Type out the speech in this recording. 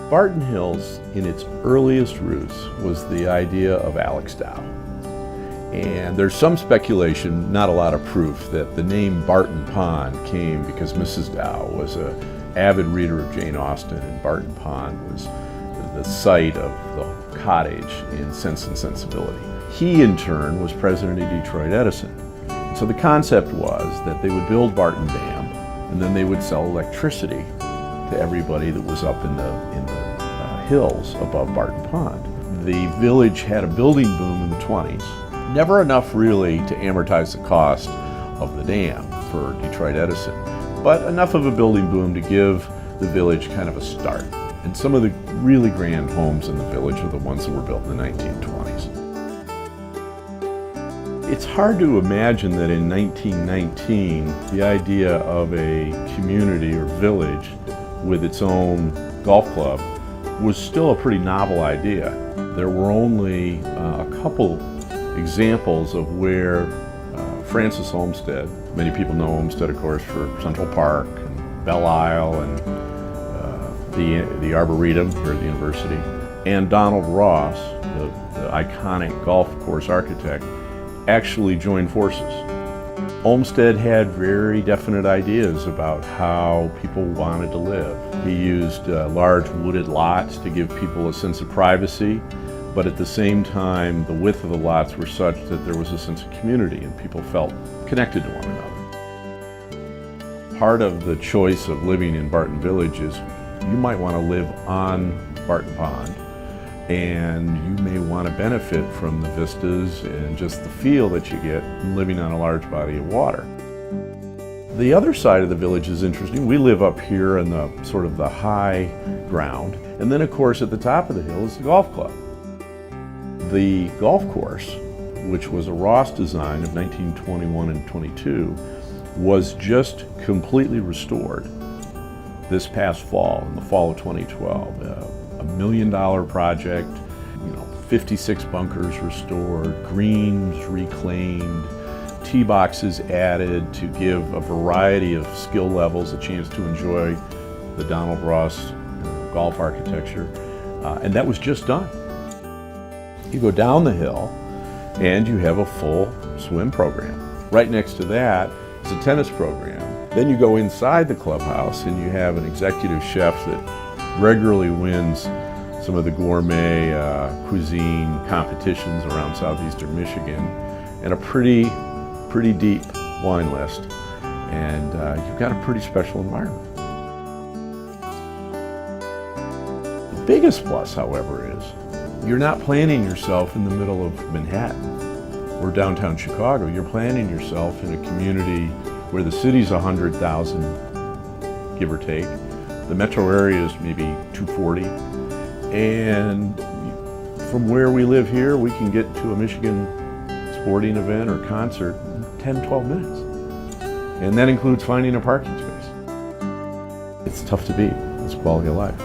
Barton Hills, in its earliest roots, was the idea of Alex Dow. And there's some speculation, not a lot of proof, that the name Barton Pond came because Mrs. Dow was an avid reader of Jane Austen, and Barton Pond was the site of the cottage in Sense and Sensibility. He, in turn, was president of Detroit Edison. So the concept was that they would build Barton Dam, and then they would sell electricity to everybody that was up in the hills above Barton Pond. The village had a building boom in the 20s. Never enough really to amortize the cost of the dam for Detroit Edison, but enough of a building boom to give the village kind of a start. And some of the really grand homes in the village are the ones that were built in the 1920s. It's hard to imagine that in 1919, the idea of a community or village with its own golf club was still a pretty novel idea. There were only a couple examples of where Francis Olmsted, many people know Olmsted, of course, for Central Park and Belle Isle and the Arboretum here at the university, and Donald Ross, the iconic golf course architect, actually joined forces. Olmsted had very definite ideas about how people wanted to live. He used large wooded lots to give people a sense of privacy, but at the same time, the width of the lots were such that there was a sense of community and people felt connected to one another. Part of the choice of living in Barton Village is you might want to live on Barton Pond, and you may want to benefit from the vistas and just the feel that you get living on a large body of water. The other side of the village is interesting. We live up here in the sort of the high ground, and then of course at the top of the hill is the golf club. The golf course, which was a Ross design of 1921 and 22, was just completely restored this past fall, in the fall of 2012. $1 million project, 56 bunkers restored, greens reclaimed, tee boxes added to give a variety of skill levels a chance to enjoy the Donald Ross golf architecture, and that was just done. You go down the hill and you have a full swim program. Right next to that is a tennis program. Then you go inside the clubhouse and you have an executive chef that regularly wins some of the gourmet cuisine competitions around southeastern Michigan, and a pretty deep wine list. And you've got a pretty special environment. The biggest plus, however, is you're not planning yourself in the middle of Manhattan or downtown Chicago. You're planning yourself in a community where the city's 100,000, give or take. The metro area is maybe 240. And from where we live here, we can get to a Michigan sporting event or concert in 10, 12 minutes. And that includes finding a parking space. It's tough to beat. It's quality of life.